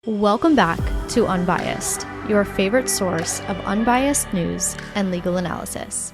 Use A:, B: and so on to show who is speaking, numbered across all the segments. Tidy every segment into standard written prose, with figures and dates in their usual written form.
A: Welcome back to Unbiased, your favorite source of unbiased news and legal analysis.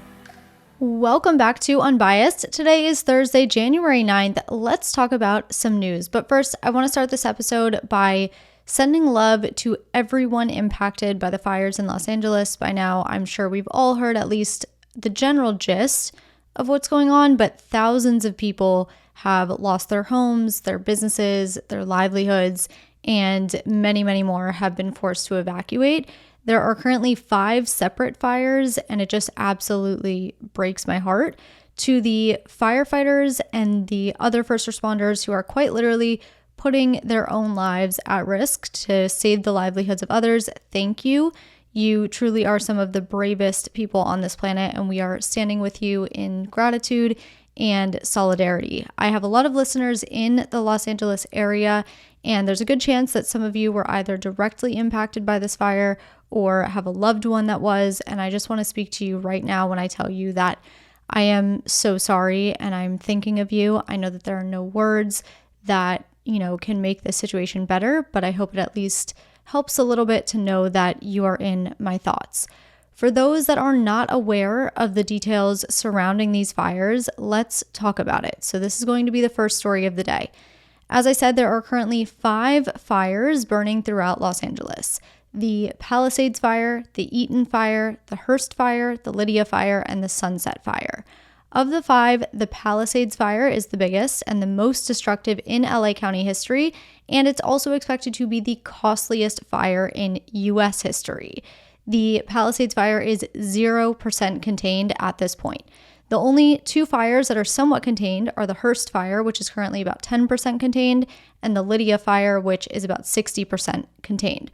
A: Welcome back to Unbiased. Today is Thursday, January 9th. Let's talk about some news. But first, I want to start this episode by sending love to everyone impacted by the fires in Los Angeles. By now, I'm sure we've all heard at least the general gist of what's going on, but thousands of people have lost their homes, their businesses, their livelihoods, and many, many more have been forced to evacuate. There are currently 5 separate fires, and it just absolutely breaks my heart. To the firefighters and the other first responders who are quite literally putting their own lives at risk to save the livelihoods of others, thank you. You truly are some of the bravest people on this planet, and we are standing with you in gratitude and solidarity. I have a lot of listeners in the Los Angeles area, and there's a good chance that some of you were either directly impacted by this fire or have a loved one that was. And I just want to speak to you right now when I tell you that I am so sorry and I'm thinking of you. I know that there are no words that, can make this situation better, but I hope it at least helps a little bit to know that you are in my thoughts. For those that are not aware of the details surrounding these fires, let's talk about it. So this is going to be the first story of the day. As I said, there are currently 5 fires burning throughout Los Angeles. The Palisades Fire, the Eaton Fire, the Hearst Fire, the Lydia Fire, and the Sunset Fire. Of the 5, the Palisades Fire is the biggest and the most destructive in LA County history, and it's also expected to be the costliest fire in US history. The Palisades Fire is 0% contained at this point. The only 2 fires that are somewhat contained are the Hearst Fire, which is currently about 10% contained, and the Lydia Fire, which is about 60% contained.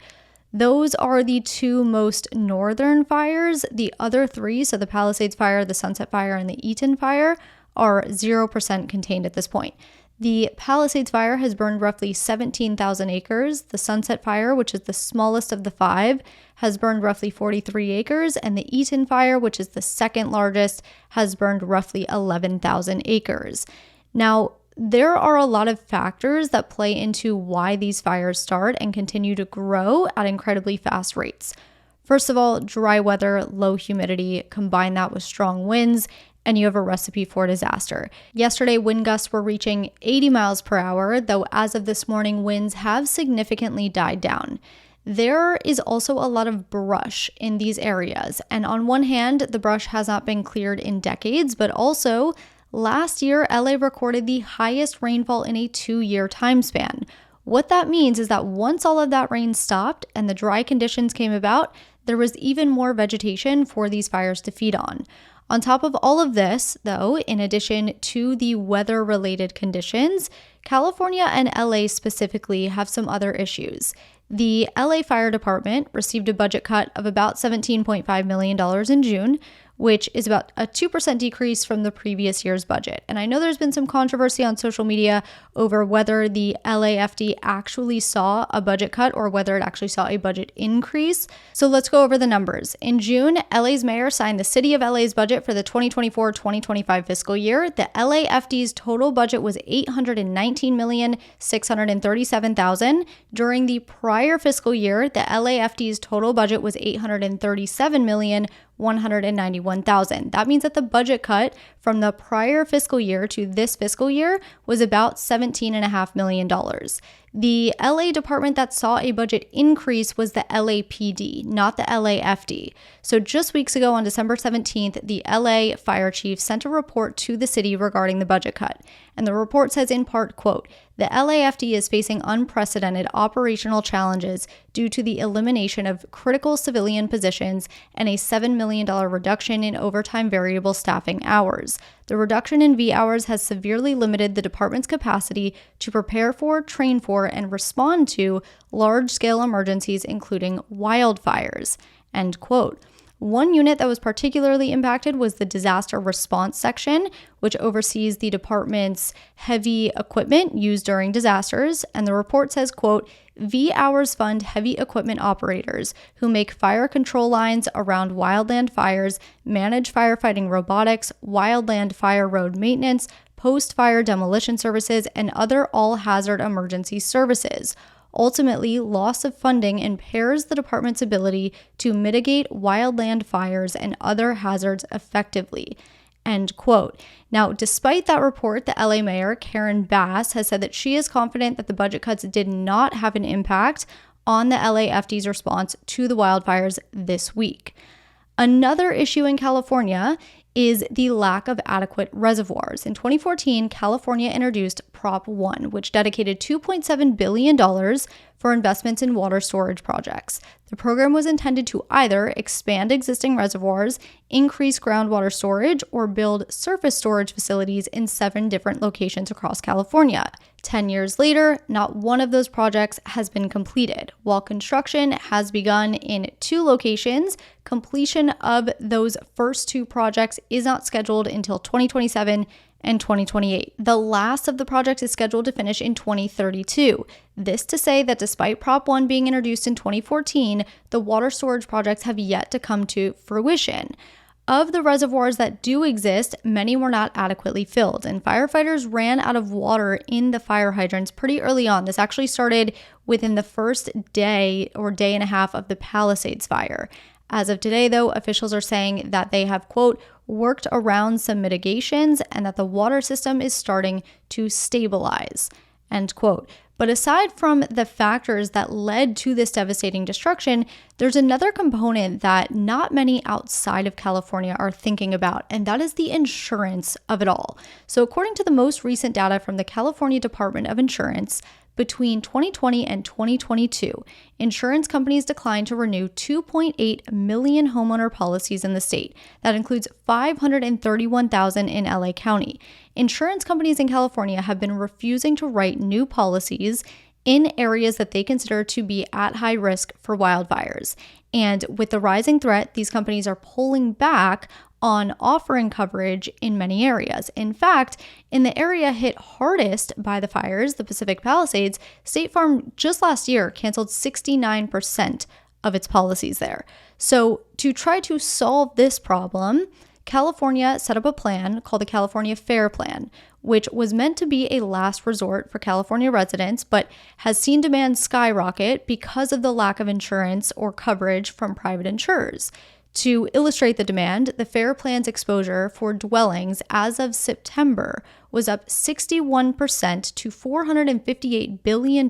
A: Those are the 2 most northern fires. The other 3, so the Palisades Fire, the Sunset Fire, and the Eaton Fire, are 0% contained at this point. The Palisades Fire has burned roughly 17,000 acres. The Sunset Fire, which is the smallest of the 5, has burned roughly 43 acres. And the Eaton Fire, which is the second largest, has burned roughly 11,000 acres. Now, there are a lot of factors that play into why these fires start and continue to grow at incredibly fast rates. First of all, dry weather, low humidity, combine that with strong winds, and you have a recipe for disaster. Yesterday, wind gusts were reaching 80 miles per hour, though as of this morning, winds have significantly died down. There is also a lot of brush in these areas, and on one hand, the brush has not been cleared in decades, but also, last year, LA recorded the highest rainfall in a 2-year time span. What that means is that once all of that rain stopped and the dry conditions came about, there was even more vegetation for these fires to feed on. On top of all of this, though, in addition to the weather-related conditions, California and LA specifically have some other issues. The LA Fire Department received a budget cut of about $17.5 million in June, which is about a 2% decrease from the previous year's budget. And I know there's been some controversy on social media over whether the LAFD actually saw a budget cut or whether it actually saw a budget increase. So let's go over the numbers. In June, LA's mayor signed the City of LA's budget for the 2024-2025 fiscal year. The LAFD's total budget was $819,637,000. During the prior fiscal year, the LAFD's total budget was $837,191,000. That means that the budget cut from the prior fiscal year to this fiscal year was about $17.5 million. The LA department that saw a budget increase was the LAPD, not the LAFD. So just weeks ago on December 17th, the LA fire chief sent a report to the city regarding the budget cut. And the report says in part, quote, "The LAFD is facing unprecedented operational challenges due to the elimination of critical civilian positions and a $7 million reduction in overtime variable staffing hours. The reduction in V hours has severely limited the department's capacity to prepare for, train for, and respond to large-scale emergencies, including wildfires." End quote. One unit that was particularly impacted was the disaster response section, which oversees the department's heavy equipment used during disasters. And the report says, quote, "V hours fund heavy equipment operators who make fire control lines around wildland fires, manage firefighting robotics, wildland fire road maintenance, post-fire demolition services, and other all-hazard emergency services. Ultimately, loss of funding impairs the department's ability to mitigate wildland fires and other hazards effectively. End quote. Now, despite that report, the LA mayor, Karen Bass, has said that she is confident that the budget cuts did not have an impact on the LAFD's response to the wildfires this week. Another issue in California is the lack of adequate reservoirs. In 2014, California introduced Prop 1, which dedicated $2.7 billion for investments in water storage projects. The program was intended to either expand existing reservoirs, increase groundwater storage, or build surface storage facilities in 7 different locations across California. 10 years later, not one of those projects has been completed. While construction has begun in 2 locations, completion of those first 2 projects is not scheduled until 2027 and 2028. The last of the projects is scheduled to finish in 2032. This to say that despite Prop 1 being introduced in 2014, the water storage projects have yet to come to fruition. Of the reservoirs that do exist, many were not adequately filled, and firefighters ran out of water in the fire hydrants pretty early on. This actually started within the first day or day and a half of the Palisades fire. As of today, though, officials are saying that they have, quote, worked around some mitigations and that the water system is starting to stabilize, end quote. But aside from the factors that led to this devastating destruction, there's another component that not many outside of California are thinking about, and that is the insurance of it all. So according to the most recent data from the California Department of Insurance, between 2020 and 2022, insurance companies declined to renew 2.8 million homeowner policies in the state. That includes 531,000 in LA County. Insurance companies in California have been refusing to write new policies in areas that they consider to be at high risk for wildfires. And with the rising threat, these companies are pulling back on offering coverage in many areas. In fact, in the area hit hardest by the fires, the Pacific Palisades, State Farm just last year canceled 69% of its policies there. So to try to solve this problem, California set up a plan called the California Fair Plan, which was meant to be a last resort for California residents, but has seen demand skyrocket because of the lack of insurance or coverage from private insurers. To illustrate the demand, the Fair Plan's exposure for dwellings as of September was up 61% to $458 billion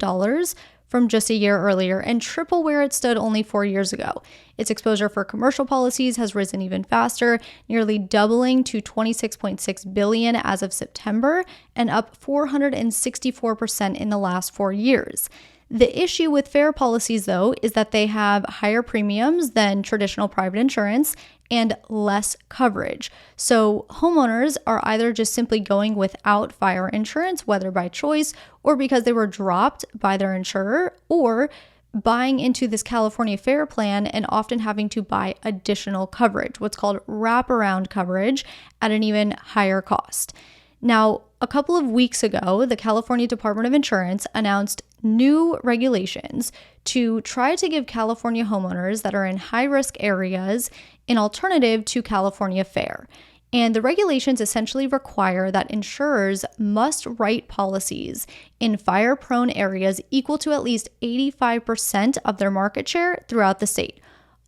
A: from just a year earlier and triple where it stood only 4 years ago. Its exposure for commercial policies has risen even faster, nearly doubling to $26.6 billion as of September and up 464% in the last 4 years. The issue with fair policies, though, is that they have higher premiums than traditional private insurance and less coverage. So homeowners are either just simply going without fire insurance, whether by choice or because they were dropped by their insurer, or buying into this California Fair Plan and often having to buy additional coverage, what's called wraparound coverage, at an even higher cost. Now, a couple of weeks ago, the California Department of Insurance announced new regulations to try to give California homeowners that are in high-risk areas an alternative to California Fair. And the regulations essentially require that insurers must write policies in fire-prone areas equal to at least 85% of their market share throughout the state.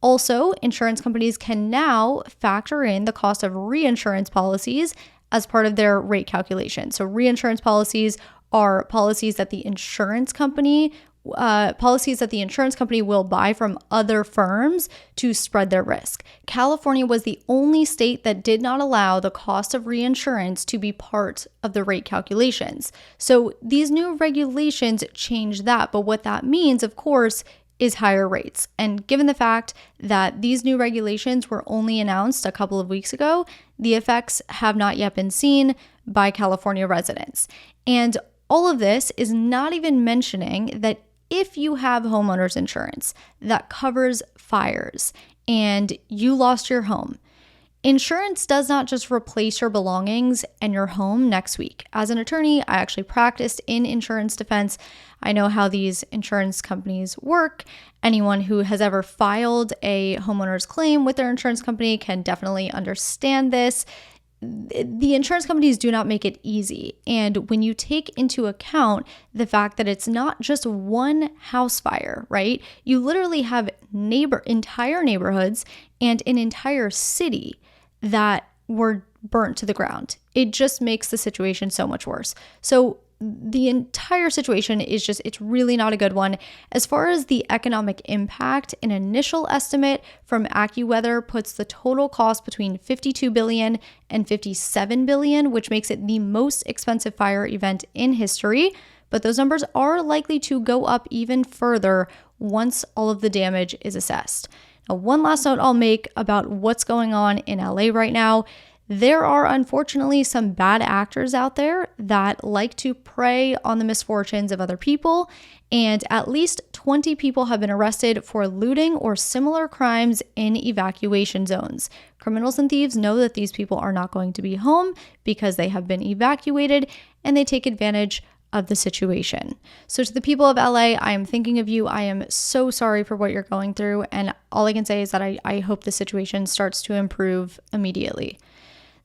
A: Also, insurance companies can now factor in the cost of reinsurance policies as part of their rate calculation. So reinsurance policies are policies that the insurance company will buy from other firms to spread their risk. California was the only state that did not allow the cost of reinsurance to be part of the rate calculations. So these new regulations change that, but what that means, of course, is higher rates. And given the fact that these new regulations were only announced a couple of weeks ago, the effects have not yet been seen by California residents. And all of this is not even mentioning that if you have homeowners insurance that covers fires and you lost your home, insurance does not just replace your belongings and your home next week. As an attorney, I actually practiced in insurance defense. I know how these insurance companies work. Anyone who has ever filed a homeowner's claim with their insurance company can definitely understand this. the insurance companies do not make it easy. And when you take into account the fact that it's not just one house fire, right? You literally have entire neighborhoods and an entire city that were burnt to the ground. It just makes the situation so much worse. So the entire situation is it's really not a good one. As far as the economic impact, an initial estimate from AccuWeather puts the total cost between $52 billion and $57 billion, which makes it the most expensive fire event in history. But those numbers are likely to go up even further once all of the damage is assessed. Now, one last note I'll make about what's going on in LA right now. There are unfortunately some bad actors out there that like to prey on the misfortunes of other people, and at least 20 people have been arrested for looting or similar crimes in evacuation zones. Criminals and thieves know that these people are not going to be home because they have been evacuated, and they take advantage of the situation. So to the people of LA, I am thinking of you. I am so sorry for what you're going through, and all I can say is that I hope the situation starts to improve immediately.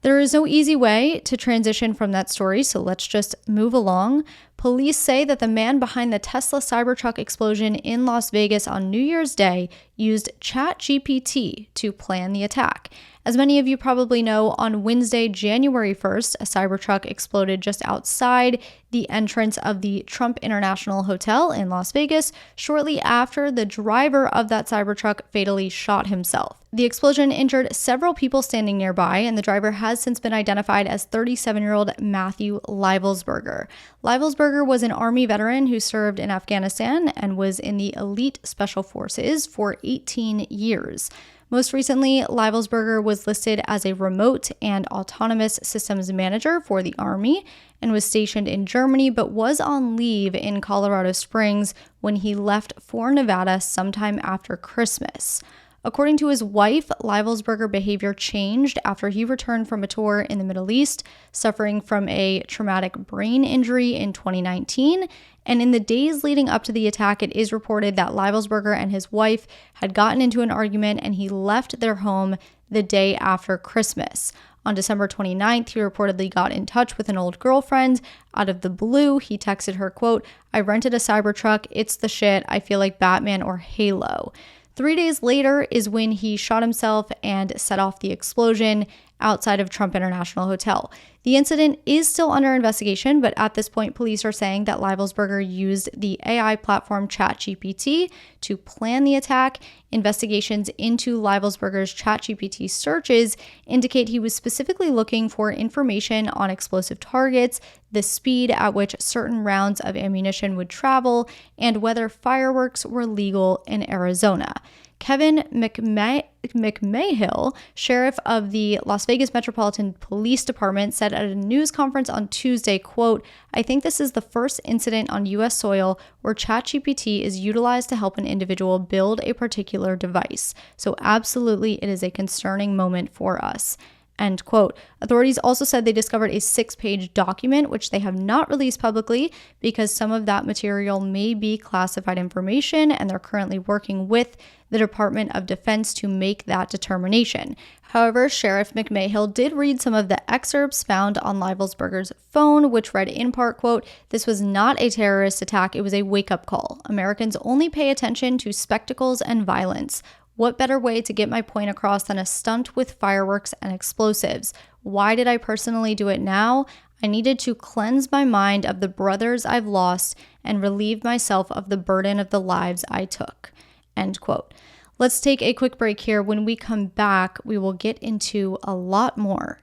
A: There is no easy way to transition from that story, so let's just move along. Police say that the man behind the Tesla Cybertruck explosion in Las Vegas on New Year's Day used ChatGPT to plan the attack. As many of you probably know, on Wednesday, January 1st, a Cybertruck exploded just outside the entrance of the Trump International Hotel in Las Vegas, shortly after the driver of that Cybertruck fatally shot himself. The explosion injured several people standing nearby, and the driver has since been identified as 37-year-old Matthew Livelsberger. Livelsberger was an Army veteran who served in Afghanistan and was in the elite special forces for 18 years. Most recently, Livelsberger was listed as a remote and autonomous systems manager for the Army and was stationed in Germany, but was on leave in Colorado Springs when he left for Nevada sometime after Christmas. According to his wife, Livelsberger behavior changed after he returned from a tour in the Middle East, suffering from a traumatic brain injury in 2019. And in the days leading up to the attack, it is reported that Livelsberger and his wife had gotten into an argument, and he left their home the day after Christmas. On December 29th, he reportedly got in touch with an old girlfriend. Out of the blue, he texted her, quote, "I rented a Cybertruck. It's the shit. I feel like Batman or Halo." 3 days later is when he shot himself and set off the explosion outside of Trump International Hotel. The incident is still under investigation, but at this point, police are saying that Livelsberger used the AI platform ChatGPT to plan the attack. Investigations into Livelsberger's ChatGPT searches indicate he was specifically looking for information on explosive targets, the speed at which certain rounds of ammunition would travel, and whether fireworks were legal in Arizona. Kevin McMahill, sheriff of the Las Vegas Metropolitan Police Department, said at a news conference on Tuesday, quote, "I think this is the first incident on U.S. soil where ChatGPT is utilized to help an individual build a particular device. So absolutely, it is a concerning moment for us." End quote. Authorities also said they discovered a 6-page document, which they have not released publicly because some of that material may be classified information, and they're currently working with the Department of Defense to make that determination. However, Sheriff McMahill did read some of the excerpts found on Livelsberger's phone, which read in part, quote, "This was not a terrorist attack, it was a wake-up call. Americans only pay attention to spectacles and violence. What better way to get my point across than a stunt with fireworks and explosives? Why did I personally do it now? I needed to cleanse my mind of the brothers I've lost and relieve myself of the burden of the lives I took." End quote. Let's take a quick break here. When we come back, we will get into a lot more.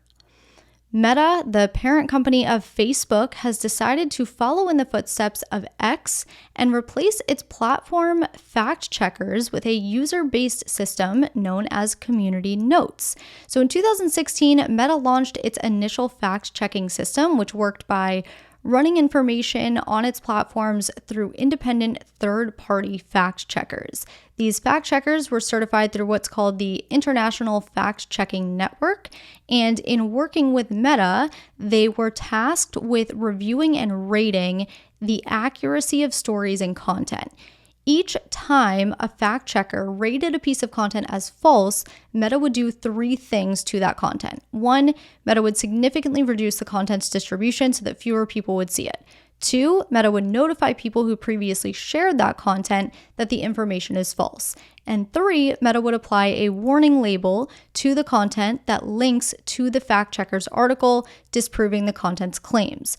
A: Meta, the parent company of Facebook, has decided to follow in the footsteps of X and replace its platform fact checkers with a user-based system known as Community Notes. So in 2016, Meta launched its initial fact-checking system, which worked by running information on its platforms through independent third-party fact checkers. These fact checkers were certified through what's called the International Fact-Checking Network, and in working with Meta, they were tasked with reviewing and rating the accuracy of stories and content. Each time a fact checker rated a piece of content as false, Meta would do 3 things to that content. 1, Meta would significantly reduce the content's distribution so that fewer people would see it. 2, Meta would notify people who previously shared that content that the information is false. And 3, Meta would apply a warning label to the content that links to the fact checker's article, disproving the content's claims.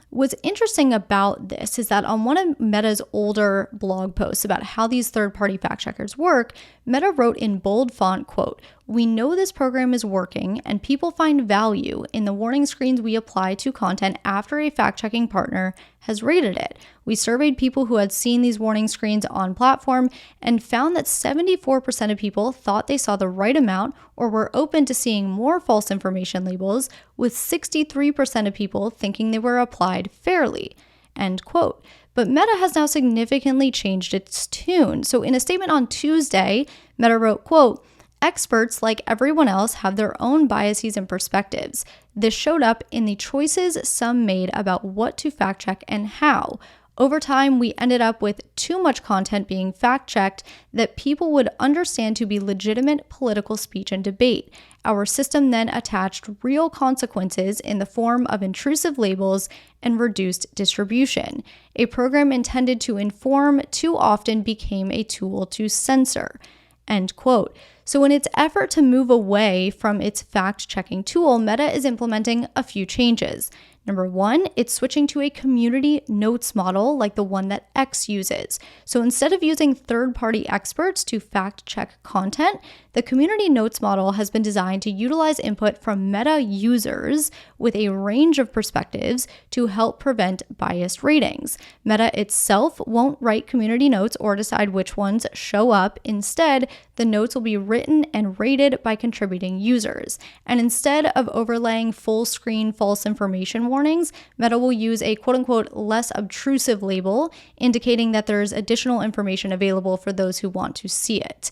A: What's interesting about this is that on one of Meta's older blog posts about how these third-party fact checkers work, Meta wrote in bold font, quote, "We know this program is working and people find value in the warning screens we apply to content after a fact-checking partner has rated it. We surveyed people who had seen these warning screens on platform and found that 74% of people thought they saw the right amount or were open to seeing more false information labels, with 63% of people thinking they were applied fairly," end quote. But Meta has now significantly changed its tune. So in a statement on Tuesday, Meta wrote, quote, "Experts, like everyone else, have their own biases and perspectives. This showed up in the choices some made about what to fact check and how. Over time, we ended up with too much content being fact-checked that people would understand to be legitimate political speech and debate. Our system then attached real consequences in the form of intrusive labels and reduced distribution. A program intended to inform too often became a tool to censor," end quote. So in its effort to move away from its fact-checking tool, Meta is implementing a few changes. Number 1, it's switching to a community notes model like the one that X uses. So instead of using third-party experts to fact-check content, the community notes model has been designed to utilize input from Meta users with a range of perspectives to help prevent biased ratings. Meta itself won't write community notes or decide which ones show up. Instead, the notes will be written and rated by contributing users. And instead of overlaying full-screen false information warnings, Meta will use a quote-unquote less obtrusive label, indicating that there's additional information available for those who want to see it.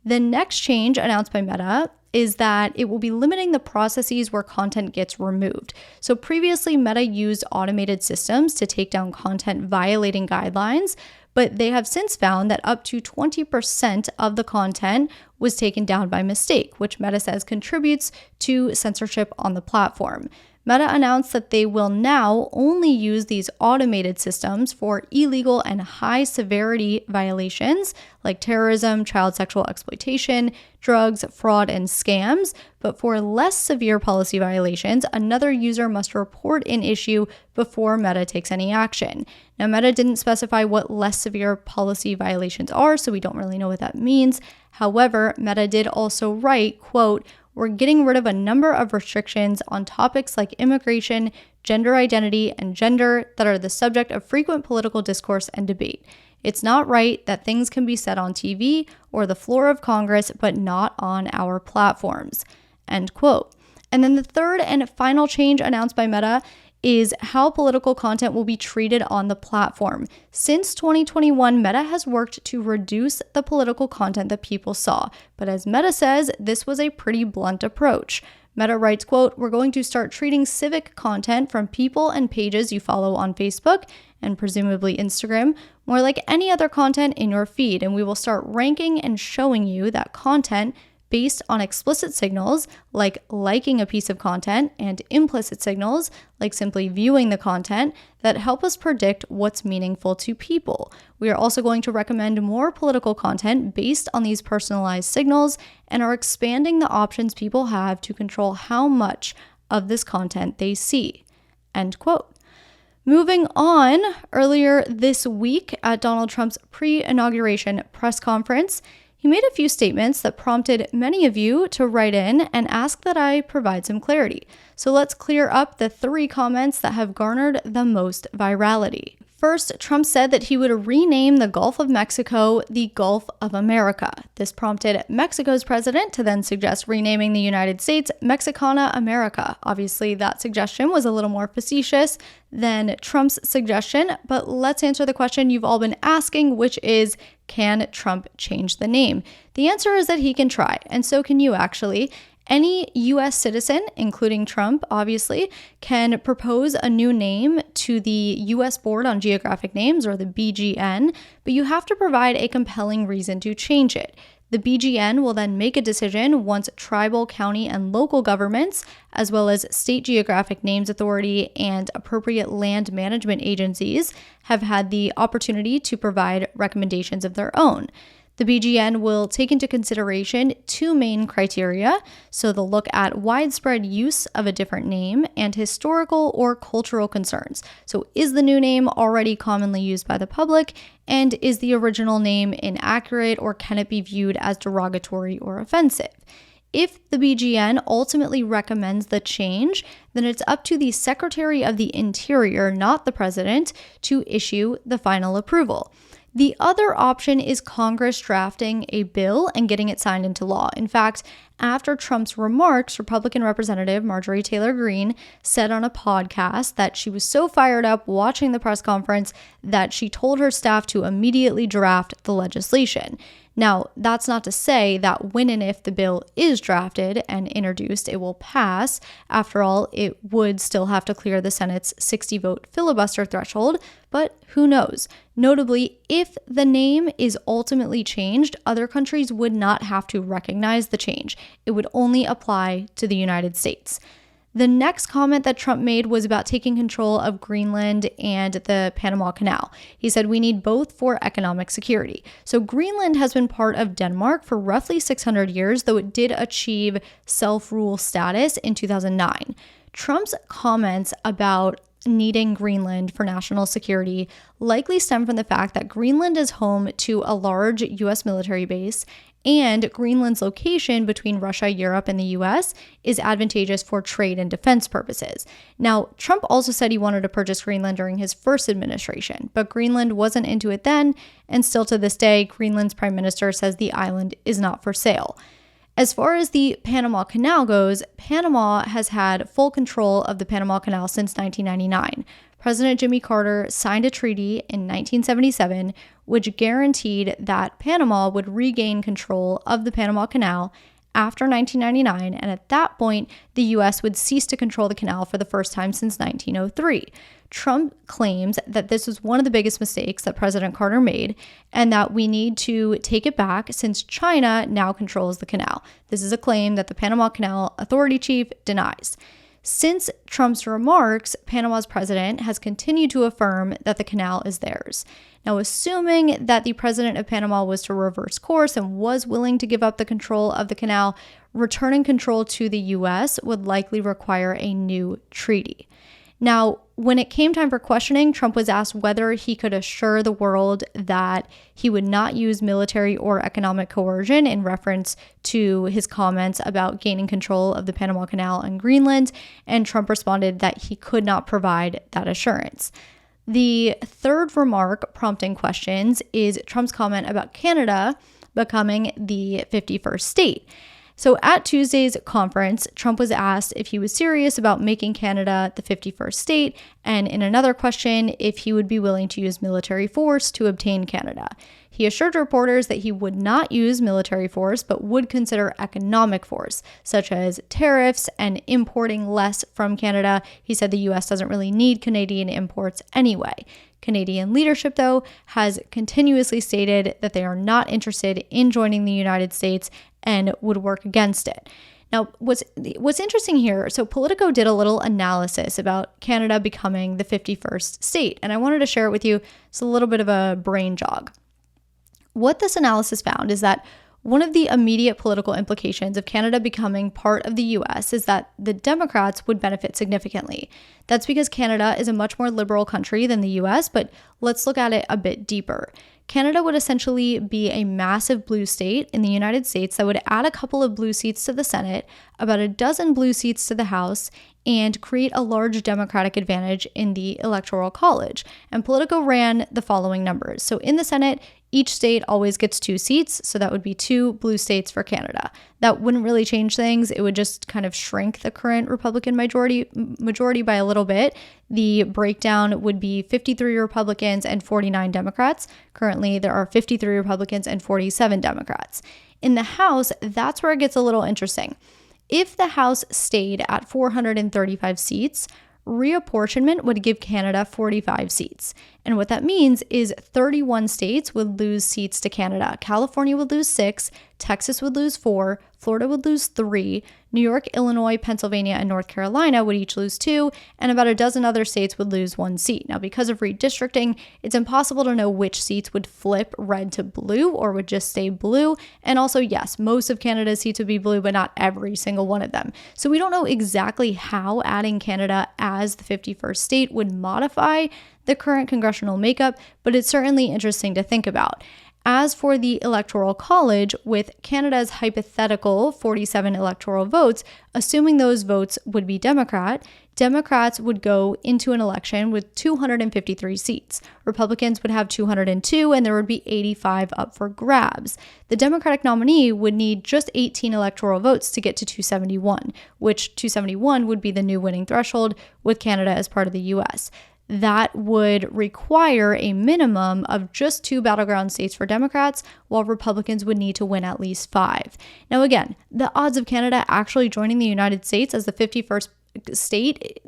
A: The next change announced by Meta is that it will be limiting the processes where content gets removed. So previously, Meta used automated systems to take down content violating guidelines, but they have since found that up to 20% of the content was taken down by mistake, which Meta says contributes to censorship on the platform. Meta announced that they will now only use these automated systems for illegal and high-severity violations like terrorism, child sexual exploitation, drugs, fraud, and scams. But for less severe policy violations, another user must report an issue before Meta takes any action. Now, Meta didn't specify what less severe policy violations are, so we don't really know what that means. However, Meta did also write, quote, "We're getting rid of a number of restrictions on topics like immigration, gender identity, and gender that are the subject of frequent political discourse and debate. It's not right that things can be said on TV or the floor of Congress, but not on our platforms," end quote. And then the third and final change announced by Meta is how political content will be treated on the platform. Since 2021, Meta has worked to reduce the political content that people saw. But as Meta says, this was a pretty blunt approach. Meta writes, quote, "We're going to start treating civic content from people and pages you follow on Facebook and presumably Instagram more like any other content in your feed, and we will start ranking and showing you that content based on explicit signals like liking a piece of content and implicit signals like simply viewing the content that help us predict what's meaningful to people. We are also going to recommend more political content based on these personalized signals and are expanding the options people have to control how much of this content they see," end quote. Moving on, earlier this week at Donald Trump's pre-inauguration press conference, he made a few statements that prompted many of you to write in and ask that I provide some clarity. So let's clear up the 3 comments that have garnered the most virality. First, Trump said that he would rename the Gulf of Mexico the Gulf of America. This prompted Mexico's president to then suggest renaming the United States Mexicana America. Obviously, that suggestion was a little more facetious than Trump's suggestion, but let's answer the question you've all been asking, which is, can Trump change the name? The answer is that he can try, and so can you actually. Any U.S. citizen, including Trump, obviously, can propose a new name to the U.S. Board on Geographic Names, or the BGN, but you have to provide a compelling reason to change it. The BGN will then make a decision once tribal, county, and local governments, as well as State Geographic Names Authority and appropriate land management agencies, have had the opportunity to provide recommendations of their own. The BGN will take into consideration two main criteria, so they'll look at widespread use of a different name and historical or cultural concerns. So is the new name already commonly used by the public, and is the original name inaccurate, or can it be viewed as derogatory or offensive? If the BGN ultimately recommends the change, then it's up to the Secretary of the Interior, not the President, to issue the final approval. The other option is Congress drafting a bill and getting it signed into law. In fact, after Trump's remarks, Republican Representative Marjorie Taylor Greene said on a podcast that she was so fired up watching the press conference that she told her staff to immediately draft the legislation. Now, that's not to say that when and if the bill is drafted and introduced, it will pass. After all, it would still have to clear the Senate's 60-vote filibuster threshold, but who knows? Notably, if the name is ultimately changed, other countries would not have to recognize the change. It would only apply to the United States. The next comment that Trump made was about taking control of Greenland and the Panama Canal. He said, "We need both for economic security." So Greenland has been part of Denmark for roughly 600 years, though it did achieve self-rule status in 2009. Trump's comments about needing Greenland for national security likely stem from the fact that Greenland is home to a large U.S. military base, and Greenland's location between Russia, Europe, and the US is advantageous for trade and defense purposes. Now, Trump also said he wanted to purchase Greenland during his first administration, but Greenland wasn't into it then, and still to this day, Greenland's prime minister says the island is not for sale. As far as the Panama Canal goes, Panama has had full control of the Panama Canal since 1999. President Jimmy Carter signed a treaty in 1977 which guaranteed that Panama would regain control of the Panama Canal after 1999, and at that point, the U.S. would cease to control the canal for the first time since 1903. Trump claims that this was one of the biggest mistakes that President Carter made, and that we need to take it back since China now controls the canal. This is a claim that the Panama Canal Authority chief denies. Since Trump's remarks, Panama's president has continued to affirm that the canal is theirs. Now, assuming that the president of Panama was to reverse course and was willing to give up the control of the canal, returning control to the U.S. would likely require a new treaty. Now, when it came time for questioning, Trump was asked whether he could assure the world that he would not use military or economic coercion in reference to his comments about gaining control of the Panama Canal and Greenland, and Trump responded that he could not provide that assurance. The third remark prompting questions is Trump's comment about Canada becoming the 51st state. So at Tuesday's conference, Trump was asked if he was serious about making Canada the 51st state, and in another question, if he would be willing to use military force to obtain Canada. He assured reporters that he would not use military force, but would consider economic force, such as tariffs and importing less from Canada. He said the U.S. doesn't really need Canadian imports anyway. Canadian leadership, though, has continuously stated that they are not interested in joining the United States and would work against it. Now, what's interesting here, so Politico did a little analysis about Canada becoming the 51st state, and I wanted to share it with you. It's a little bit of a brain jog. What this analysis found is that one of the immediate political implications of Canada becoming part of the U.S. is that the Democrats would benefit significantly. That's because Canada is a much more liberal country than the U.S., but let's look at it a bit deeper. Canada would essentially be a massive blue state in the United States that would add a couple of blue seats to the Senate, about a dozen blue seats to the House, and create a large Democratic advantage in the Electoral College. And Politico ran the following numbers. So in the Senate, each state always gets 2 seats, so that would be 2 blue states for Canada. That wouldn't really change things. It would just kind of shrink the current Republican majority by a little bit. The breakdown would be 53 Republicans and 49 Democrats. Currently, there are 53 Republicans and 47 Democrats. In the House, that's where it gets a little interesting. If the House stayed at 435 seats, reapportionment would give Canada 45 seats. And what that means is 31 states would lose seats to Canada. California would lose 6, Texas would lose 4, Florida would lose 3, New York, Illinois, Pennsylvania, and North Carolina would each lose 2, and about a dozen other states would lose 1 seat. Now, because of redistricting, it's impossible to know which seats would flip red to blue or would just stay blue. And also, yes, most of Canada's seats would be blue, but not every single one of them. So we don't know exactly how adding Canada as the 51st state would modify the current congressional makeup, but it's certainly interesting to think about. As for the Electoral College, with Canada's hypothetical 47 electoral votes, assuming those votes would be Democrats would go into an election with 253 seats. Republicans would have 202, and there would be 85 up for grabs. The Democratic nominee would need just 18 electoral votes to get to 271, which 271 would be the new winning threshold with Canada as part of the US. That would require a minimum of just 2 battleground states for Democrats, while Republicans would need to win at least 5. Now, again, the odds of Canada actually joining the United States as the 51st state,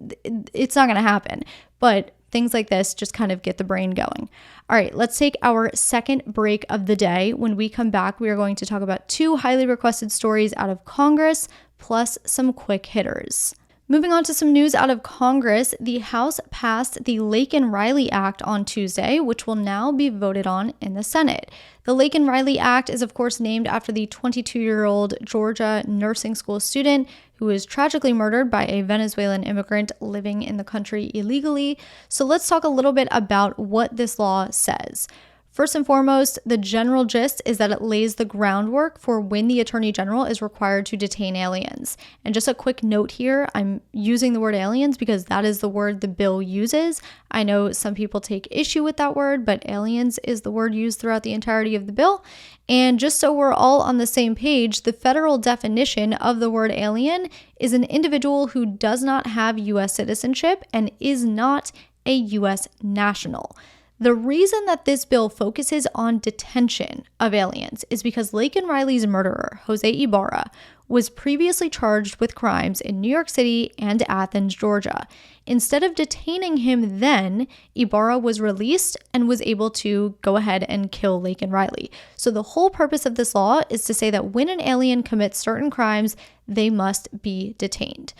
A: it's not going to happen. But things like this just kind of get the brain going. All right, let's take our second break of the day. When we come back, we are going to talk about 2 highly requested stories out of Congress, plus some quick hitters. Moving on to some news out of Congress, the House passed the Laken-Riley Act on Tuesday, which will now be voted on in the Senate. The Laken-Riley Act is, of course, named after the 22-year-old Georgia nursing school student who was tragically murdered by a Venezuelan immigrant living in the country illegally. So let's talk a little bit about what this law says. First and foremost, the general gist is that it lays the groundwork for when the Attorney General is required to detain aliens. And just a quick note here, I'm using the word aliens because that is the word the bill uses. I know some people take issue with that word, but aliens is the word used throughout the entirety of the bill. And just so we're all on the same page, the federal definition of the word alien is an individual who does not have U.S. citizenship and is not a U.S. national. The reason that this bill focuses on detention of aliens is because Laken-Riley's murderer, Jose Ibarra, was previously charged with crimes in New York City and Athens, Georgia. Instead of detaining him then, Ibarra was released and was able to go ahead and kill Laken-Riley. So the whole purpose of this law is to say that when an alien commits certain crimes, they must be detained.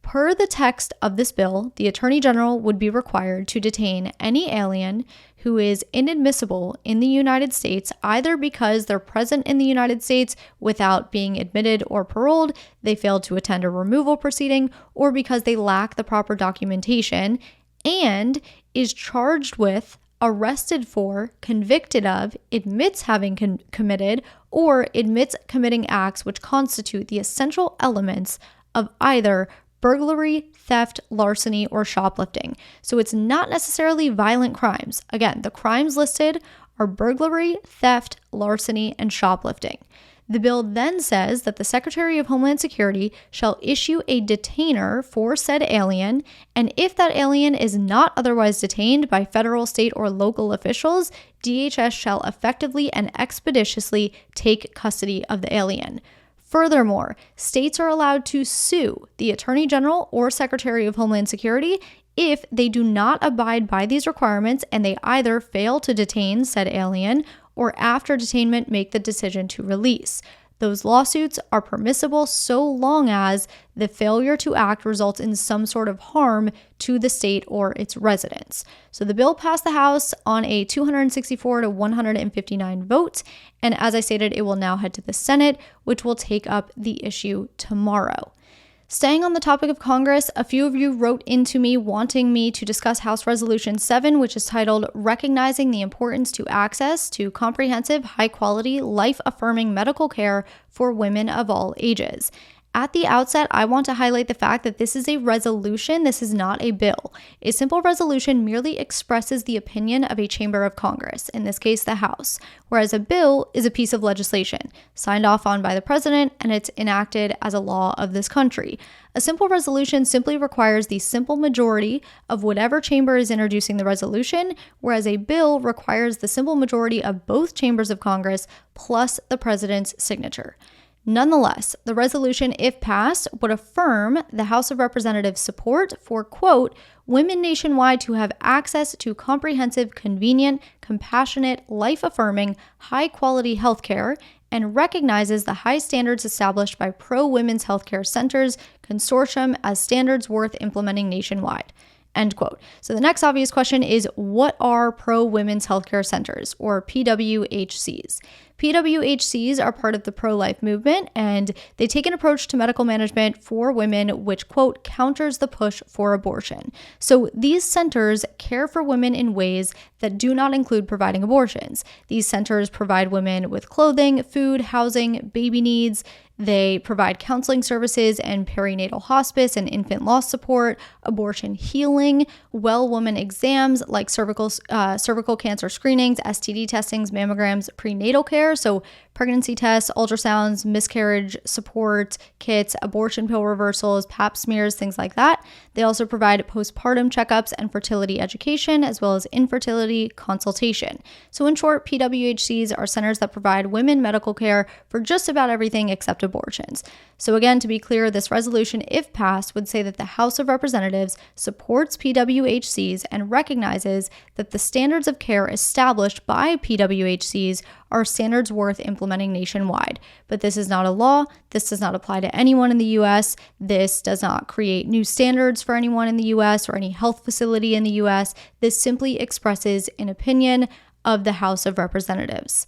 A: Per the text of this bill, the Attorney General would be required to detain any alien who is inadmissible in the United States, either because they're present in the United States without being admitted or paroled, they failed to attend a removal proceeding, or because they lack the proper documentation, and is charged with, arrested for, convicted of, admits having committed, or admits committing acts which constitute the essential elements of either burglary, theft, larceny, or shoplifting. So it's not necessarily violent crimes. Again, the crimes listed are burglary, theft, larceny, and shoplifting. The bill then says that the Secretary of Homeland Security shall issue a detainer for said alien, and if that alien is not otherwise detained by federal, state, or local officials, DHS shall effectively and expeditiously take custody of the alien. Furthermore, states are allowed to sue the Attorney General or Secretary of Homeland Security if they do not abide by these requirements and they either fail to detain said alien or after detainment make the decision to release. Those lawsuits are permissible so long as the failure to act results in some sort of harm to the state or its residents. So the bill passed the House on a 264 to 159 vote, and as I stated, it will now head to the Senate, which will take up the issue tomorrow. Staying on the topic of Congress, a few of you wrote into me wanting me to discuss House Resolution 7, which is titled Recognizing the Importance to Access to Comprehensive, High-Quality, Life-Affirming Medical Care for Women of All Ages. At the outset, I want to highlight the fact that this is a resolution, this is not a bill. A simple resolution merely expresses the opinion of a chamber of Congress, in this case the House, whereas a bill is a piece of legislation, signed off on by the president, and it's enacted as a law of this country. A simple resolution simply requires the simple majority of whatever chamber is introducing the resolution, whereas a bill requires the simple majority of both chambers of Congress plus the president's signature. Nonetheless, the resolution, if passed, would affirm the House of Representatives' support for, quote, women nationwide to have access to comprehensive, convenient, compassionate, life-affirming, high-quality healthcare, and recognizes the high standards established by pro-women's healthcare centers consortium as standards worth implementing nationwide. End quote. So the next obvious question is, what are pro-women's healthcare centers, or PWHCs? PWHCs are part of the pro-life movement, and they take an approach to medical management for women which, quote, counters the push for abortion. So these centers care for women in ways that do not include providing abortions. These centers provide women with clothing, food, housing, baby needs. They provide counseling services and perinatal hospice and infant loss support, abortion healing, well woman exams like cervical cancer screenings, STD testings, mammograms, prenatal care, so pregnancy tests, ultrasounds, miscarriage support kits, abortion pill reversals, pap smears, things like that. They also provide postpartum checkups and fertility education, as well as infertility consultation. So in short, PWHCs are centers that provide women medical care for just about everything except abortions. So again, to be clear, this resolution, if passed, would say that the House of Representatives supports PWHCs and recognizes that the standards of care established by PWHCs are standards worth implementing nationwide. But this is not a law. This does not apply to anyone in the U.S. This does not create new standards for anyone in the U.S. or any health facility in the U.S. This simply expresses an opinion of the House of Representatives.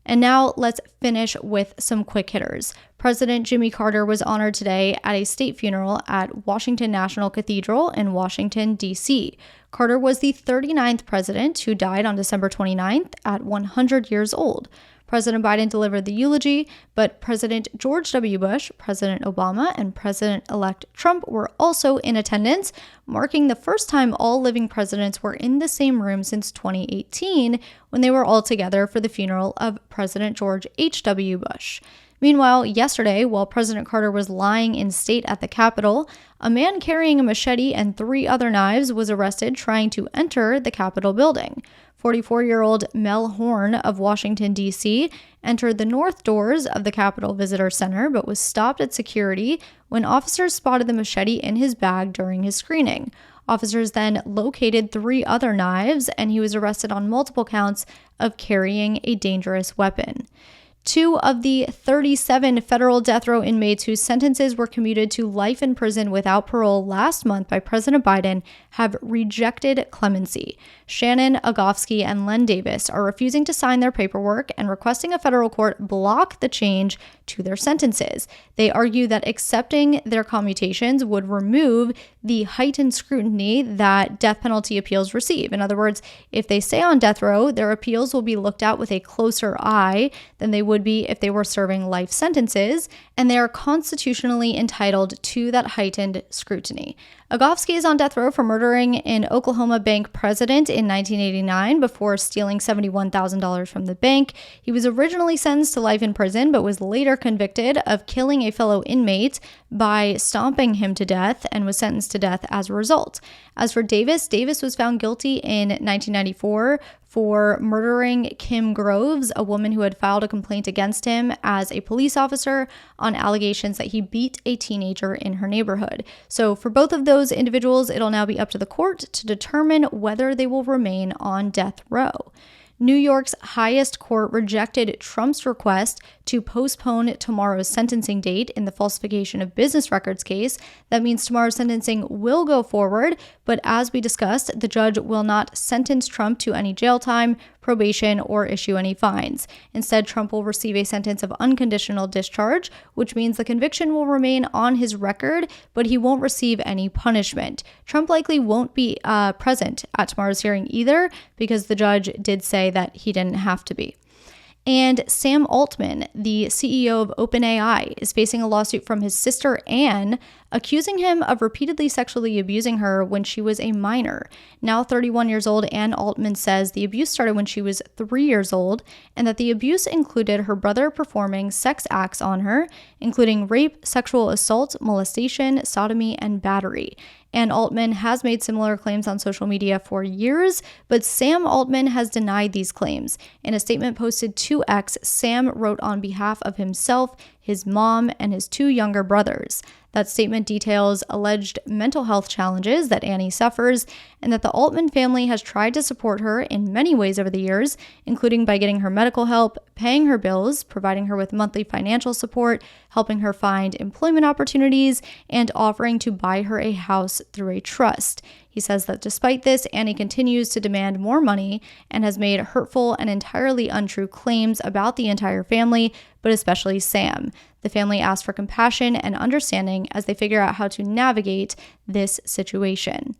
A: And now let's finish with some quick hitters. President Jimmy Carter was honored today at a state funeral at Washington National Cathedral in Washington, D.C. Carter was the 39th president who died on December 29th at 100 years old. President Biden delivered the eulogy, but President George W. Bush, President Obama, and President-elect Trump were also in attendance, marking the first time all living presidents were in the same room since 2018, when they were all together for the funeral of President George H.W. Bush. Meanwhile, yesterday, while President Carter was lying in state at the Capitol, a man carrying a machete and 3 other knives was arrested trying to enter the Capitol building. 44-year-old Mel Horn of Washington, D.C., entered the north doors of the Capitol Visitor Center but was stopped at security when officers spotted the machete in his bag during his screening. Officers then located 3 other knives, and he was arrested on multiple counts of carrying a dangerous weapon. 2 of the 37 federal death row inmates whose sentences were commuted to life in prison without parole last month by President Biden have rejected clemency. Shannon Agofsky and Len Davis are refusing to sign their paperwork and requesting a federal court block the change to their sentences. They argue that accepting their commutations would remove the heightened scrutiny that death penalty appeals receive. In other words, if they stay on death row, their appeals will be looked at with a closer eye than they would be if they were serving life sentences, and they are constitutionally entitled to that heightened scrutiny. Agofsky is on death row for murdering an Oklahoma bank president in 1989 before stealing $71,000 from the bank. He was originally sentenced to life in prison, but was later convicted of killing a fellow inmate by stomping him to death and was sentenced to death as a result. As for Davis, Davis was found guilty in 1994 for murdering Kim Groves, a woman who had filed a complaint against him as a police officer on allegations that he beat a teenager in her neighborhood. So for both of those individuals, it'll now be up to the court to determine whether they will remain on death row. New York's highest court rejected Trump's request to postpone tomorrow's sentencing date in the falsification of business records case. That means tomorrow's sentencing will go forward, but as we discussed, the judge will not sentence Trump to any jail time, probation, or issue any fines. Instead, Trump will receive a sentence of unconditional discharge, which means the conviction will remain on his record, but he won't receive any punishment. Trump likely won't be present at tomorrow's hearing either, because the judge did say that he didn't have to be. And Sam Altman, the CEO of OpenAI, is facing a lawsuit from his sister Anne, accusing him of repeatedly sexually abusing her when she was a minor. Now 31 years old, Anne Altman says the abuse started when she was 3 years old, and that the abuse included her brother performing sex acts on her, including rape, sexual assault, molestation, sodomy, and battery. Anne Altman has made similar claims on social media for years, but Sam Altman has denied these claims. In a statement posted to X, Sam wrote on behalf of himself, his mom, and his 2 younger brothers. That statement details alleged mental health challenges that Annie suffers, and that the Altman family has tried to support her in many ways over the years, including by getting her medical help, paying her bills, providing her with monthly financial support, helping her find employment opportunities, and offering to buy her a house through a trust. He says that despite this, Annie continues to demand more money and has made hurtful and entirely untrue claims about the entire family, but especially Sam. The family asked for compassion and understanding as they figure out how to navigate this situation.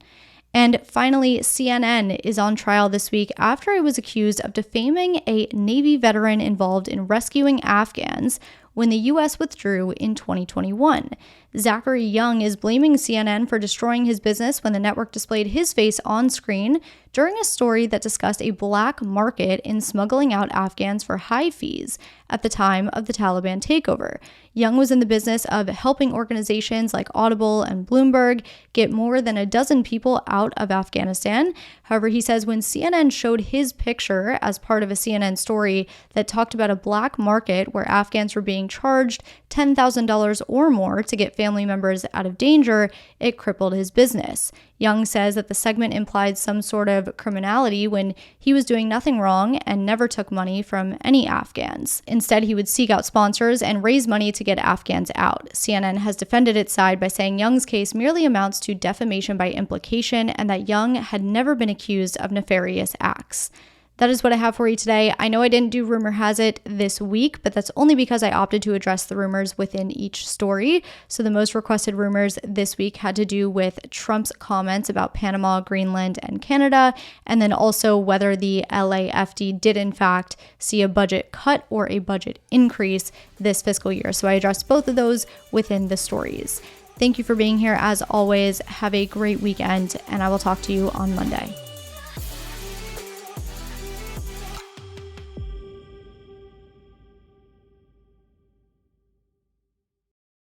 A: And finally, CNN is on trial this week after it was accused of defaming a Navy veteran involved in rescuing Afghans when the U.S. withdrew in 2021. Zachary Young is blaming CNN for destroying his business when the network displayed his face on screen during a story that discussed a black market in smuggling out Afghans for high fees at the time of the Taliban takeover. Young was in the business of helping organizations like Audible and Bloomberg get more than a dozen people out of Afghanistan. However, he says when CNN showed his picture as part of a CNN story that talked about a black market where Afghans were being charged $10,000 or more to get family members out of danger, it crippled his business. Young says that the segment implied some sort of criminality when he was doing nothing wrong and never took money from any Afghans. Instead, he would seek out sponsors and raise money to get Afghans out. CNN has defended its side by saying Young's case merely amounts to defamation by implication and that Young had never been accused of nefarious acts. That is what I have for you today. I know I didn't do Rumor Has It this week, but that's only because I opted to address the rumors within each story. So the most requested rumors this week had to do with Trump's comments about Panama, Greenland, and Canada, and then also whether the LAFD did in fact see a budget cut or a budget increase this fiscal year. So I addressed both of those within the stories. Thank you for being here as always. Have a great weekend, and I will talk to you on Monday.